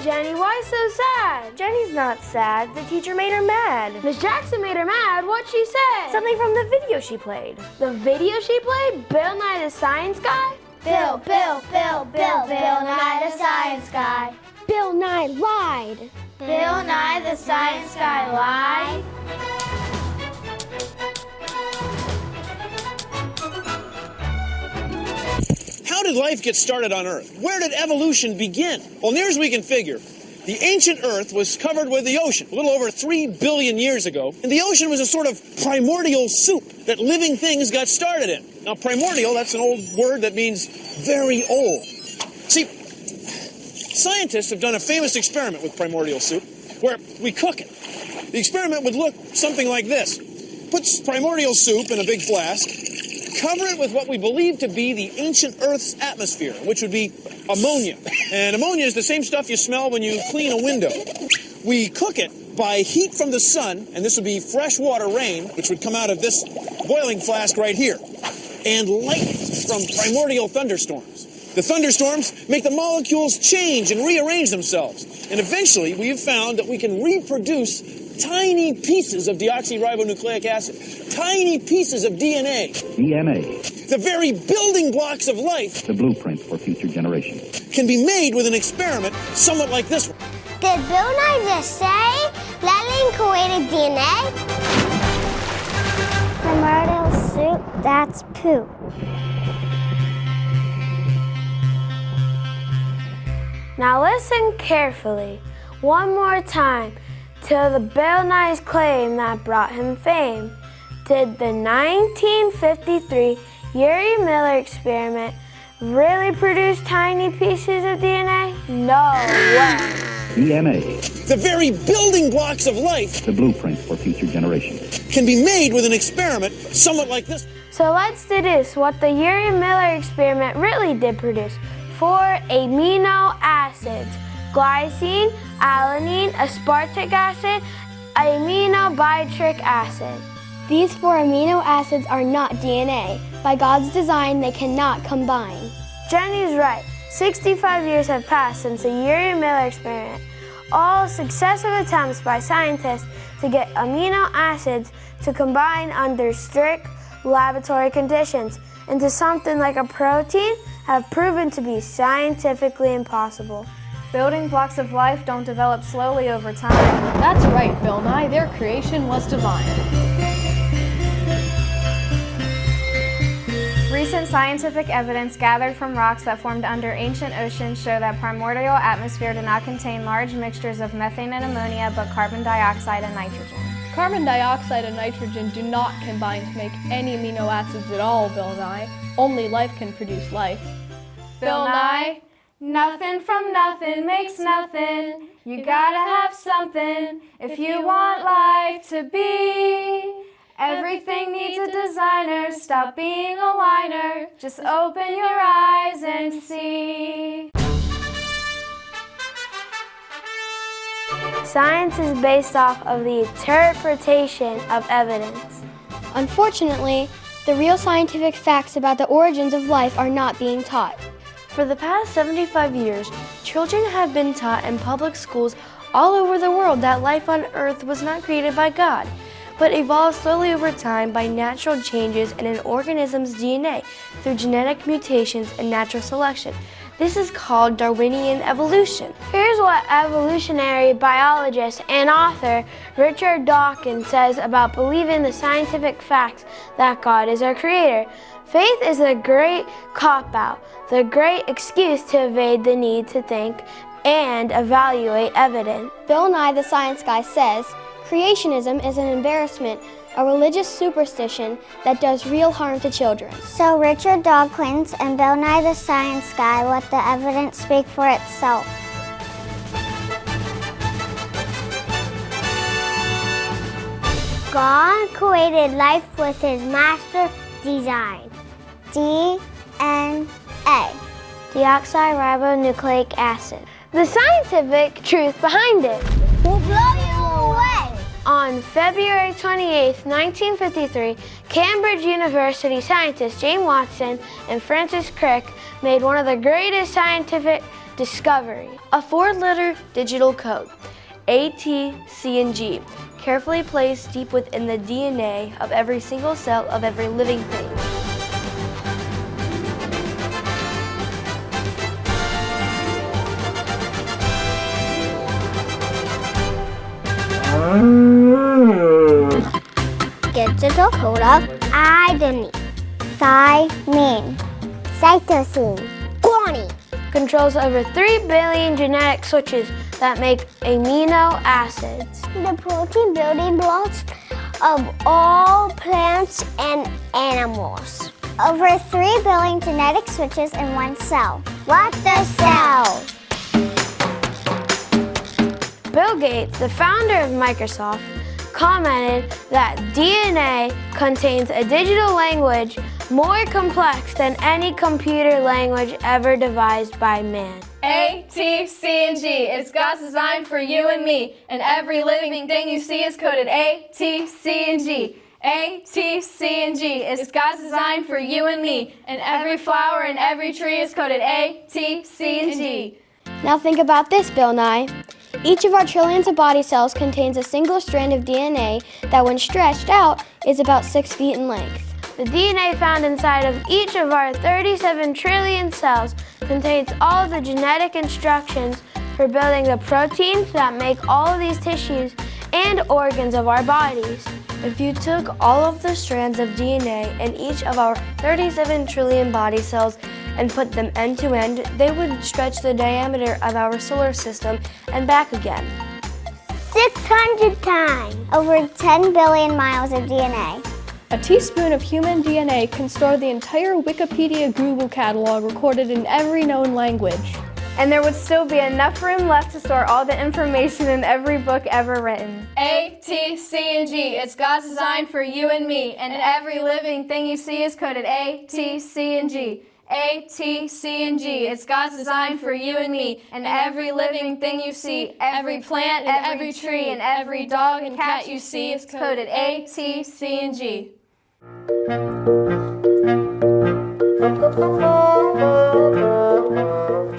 Jenny, why so sad? Jenny's not sad. The teacher made her mad. Miss Jackson made her mad. What'd she say? Something from the video she played. The video she played? Bill Nye the Science Guy? Bill Nye the Science Guy. Bill Nye lied. Bill Nye the Science Guy lied. How did life get started on Earth? Where did evolution begin? Well, near as we can figure, the ancient Earth was covered with the ocean a little over 3 billion years ago, and the ocean was a sort of primordial soup that living things got started in. Now, primordial, that's an old word that means very old. See, scientists have done a famous experiment with primordial soup where we cook it. The experiment would look something like this. Put primordial soup in a big flask, cover it with what we believe to be the ancient Earth's atmosphere, which would be ammonia. And ammonia is the same stuff you smell when you clean a window. We cook it by heat from the sun, and this would be freshwater rain, which would come out of this boiling flask right here, and lightning from primordial thunderstorms. The thunderstorms make the molecules change and rearrange themselves. And eventually, we have found that we can reproduce tiny pieces of deoxyribonucleic acid, tiny pieces of DNA. DNA. The very building blocks of life. The blueprint for future generations. Can be made with an experiment somewhat like this one. Did Bill Nye just say Lelling created DNA? Primordial soup, that's poop. Now listen carefully, one more time, to the Bill Nye's claim that brought him fame. Did the 1953 Urey Miller experiment really produce tiny pieces of DNA? No way. DNA. The very building blocks of life. The blueprint for future generations. Can be made with an experiment somewhat like this. So let's deduce what the Urey Miller experiment really did produce. 4 amino acids: glycine, alanine, aspartic acid, aminobutyric acid. These 4 amino acids are not DNA. By God's design, they cannot combine. Jenny's right. 65 years have passed since the Urey Miller experiment. All successive attempts by scientists to get amino acids to combine under strict laboratory conditions into something like a protein have proven to be scientifically impossible. Building blocks of life don't develop slowly over time. That's right, Bill Nye. Their creation was divine. Recent scientific evidence gathered from rocks that formed under ancient oceans show that primordial atmosphere did not contain large mixtures of methane and ammonia, but carbon dioxide and nitrogen. Carbon dioxide and nitrogen do not combine to make any amino acids at all, Bill Nye. Only life can produce life. Bill Nye, nothing from nothing makes nothing. You gotta have something if you want life to be. Everything needs a designer. Stop being a whiner. Just open your eyes and see. Science is based off of the interpretation of evidence. Unfortunately, the real scientific facts about the origins of life are not being taught. For the past 75 years, children have been taught in public schools all over the world that life on Earth was not created by God, but evolved slowly over time by natural changes in an organism's DNA through genetic mutations and natural selection. This is called Darwinian evolution. Here's what evolutionary biologist and author Richard Dawkins says about believing the scientific facts that God is our creator. Faith is a great cop-out, the great excuse to evade the need to think and evaluate evidence. Bill Nye the Science Guy says, creationism is an embarrassment, a religious superstition that does real harm to children. So Richard Dawkins and Bill Nye the Science Guy let the evidence speak for itself. God created life with his master design. DNA. Deoxyribonucleic acid. The scientific truth behind it. Will blow you away. On February 28, 1953, Cambridge University scientists James Watson and Francis Crick made one of the greatest scientific discoveries. A 4-letter digital code, A, T, C, and G, carefully placed deep within the DNA of every single cell of every living thing. Digital code of adenine, thymine, cytosine, guanine. Controls over 3 billion genetic switches that make amino acids. The protein building blocks of all plants and animals. Over 3 billion genetic switches in one cell. What the cell? Bill Gates, the founder of Microsoft, commented that DNA contains a digital language more complex than any computer language ever devised by man. A, T, C, and G. It's God's design for you and me. And every living thing you see is coded A, T, C, and G. A, T, C, and G. It's God's design for you and me. And every flower and every tree is coded A, T, C, and G. Now think about this, Bill Nye. Each of our trillions of body cells contains a single strand of DNA that, when stretched out, is about 6 feet in length. The DNA found inside of each of our 37 trillion cells contains all of the genetic instructions for building the proteins that make all of these tissues and organs of our bodies. If you took all of the strands of DNA in each of our 37 trillion body cells and put them end to end, they would stretch the diameter of our solar system and back again. 600 times. Over 10 billion miles of DNA. A teaspoon of human DNA can store the entire Wikipedia Google catalog recorded in every known language. And there would still be enough room left to store all the information in every book ever written. A, T, C, and G. It's God's design for you and me. And every living thing you see is coded A, T, C, and G. A, T, C, and G. It's God's design for you and me. And every living thing you see, every plant and every tree and every dog and cat you see is coded A, T, C, and G.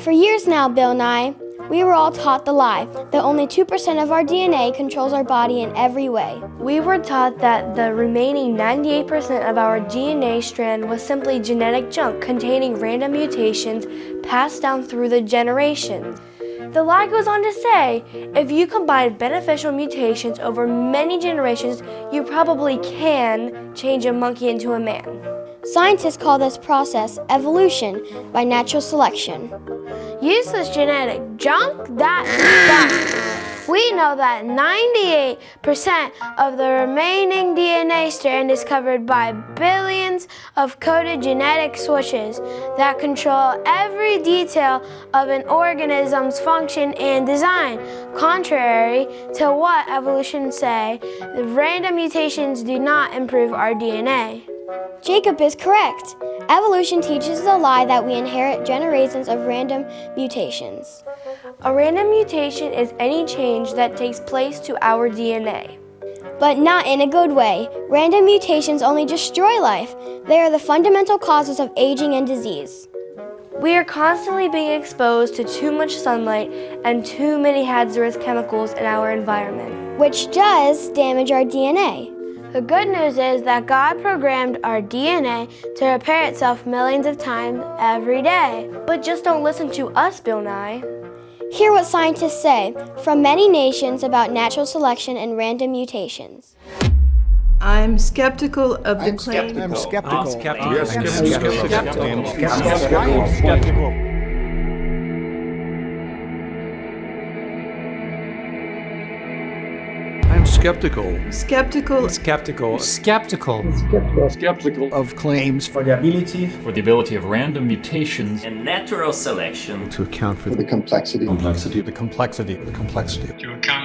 For years now, Bill Nye, we were all taught the lie that only 2% of our DNA controls our body in every way. We were taught that the remaining 98% of our DNA strand was simply genetic junk containing random mutations passed down through the generations. The lie goes on to say, if you combine beneficial mutations over many generations, you probably can change a monkey into a man. Scientists call this process evolution by natural selection. Useless genetic junk? That's dumb. We know that 98% of the remaining DNA strand is covered by billions of coded genetic switches that control every detail of an organism's function and design. Contrary to what evolution say, the random mutations do not improve our DNA. Jacob is correct. Evolution teaches the lie that we inherit generations of random mutations. A random mutation is any change that takes place to our DNA. But not in a good way. Random mutations only destroy life. They are the fundamental causes of aging and disease. We are constantly being exposed to too much sunlight and too many hazardous chemicals in our environment, which does damage our DNA. The good news is that God programmed our DNA to repair itself millions of times every day. But just don't listen to us, Bill Nye. Hear what scientists say from many nations about natural selection and random mutations. I'm skeptical of the claim. I'm skeptical. Skeptical Of claims For the ability of random mutations and natural selection to account for the complexity. To account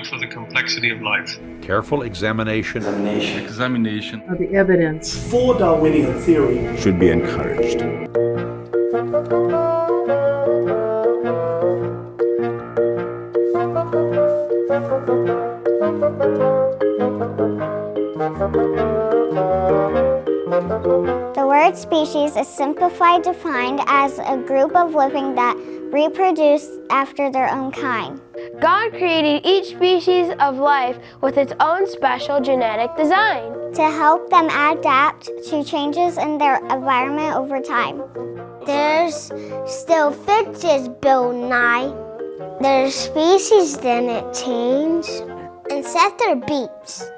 for the complexity of life. Careful examination of the evidence for Darwinian theory Should be encouraged. The word species is simplified defined as a group of living that reproduce after their own kind. God created each species of life with its own special genetic design to help them adapt to changes in their environment over time. There's still fishes, Bill Nye. Their species didn't change, except their beaks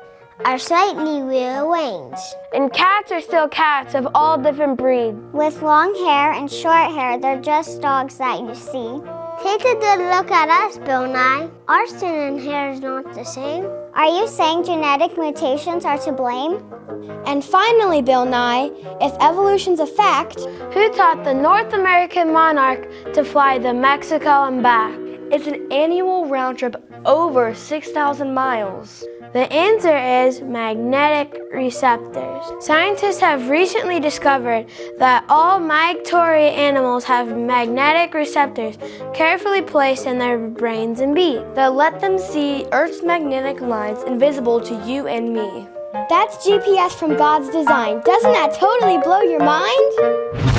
are slightly rearranged. And cats are still cats of all different breeds. With long hair and short hair, they're just dogs that you see. Take a good look at us, Bill Nye. Our skin and hair is not the same. Are you saying genetic mutations are to blame? And finally, Bill Nye, if evolution's a fact, who taught the North American monarch to fly to Mexico and back? It's an annual round trip over 6,000 miles. The answer is magnetic receptors. Scientists have recently discovered that all migratory animals have magnetic receptors carefully placed in their brains and beak that let them see Earth's magnetic lines invisible to you and me. That's GPS from God's design. Doesn't that totally blow your mind?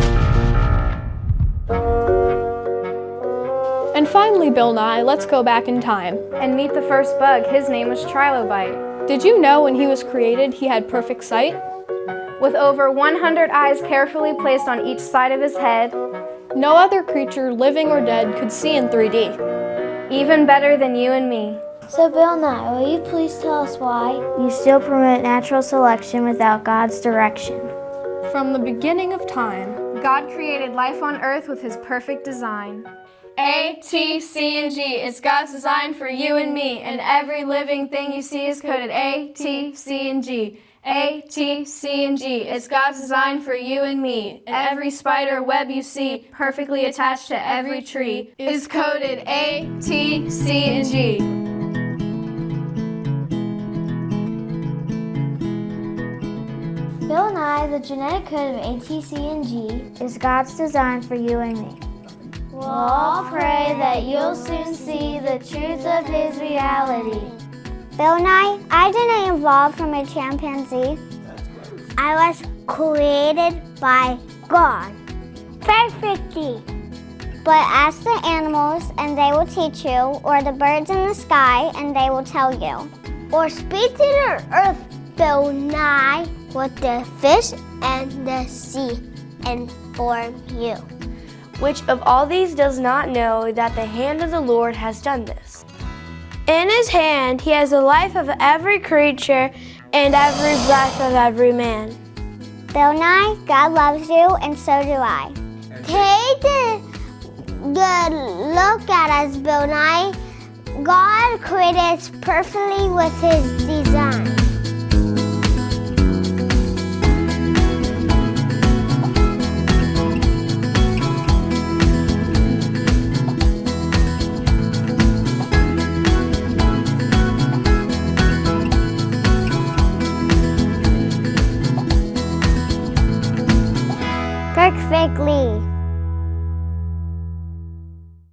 And finally, Bill Nye, let's go back in time and meet the first bug. His name was Trilobite. Did you know when he was created, he had perfect sight? With over 100 eyes carefully placed on each side of his head, no other creature, living or dead, could see in 3D. Even better than you and me. So Bill Nye, will you please tell us why you still permit natural selection without God's direction? From the beginning of time, God created life on earth with his perfect design. A, T, C, and G. It's God's design for you and me, and every living thing you see is coded A, T, C, and G. A, T, C, and G. It's God's design for you and me, and every spider web you see, perfectly attached to every tree, is coded A, T, C, and G. Bill Nye, the genetic code of A, T, C, and G is God's design for you and me. We'll all pray that you'll soon see the truth of his reality. Bill Nye, I didn't evolve from a chimpanzee. I was created by God. Perfectly. But ask the animals and they will teach you, or the birds in the sky and they will tell you. Or speak to the earth, Bill Nye, with the fish and the sea inform you. Which of all these does not know that the hand of the Lord has done this? In his hand, he has the life of every creature and every breath of every man. Bill Nye, God loves you, and so do I. Take a good look at us, Bill Nye. God created us perfectly with his design.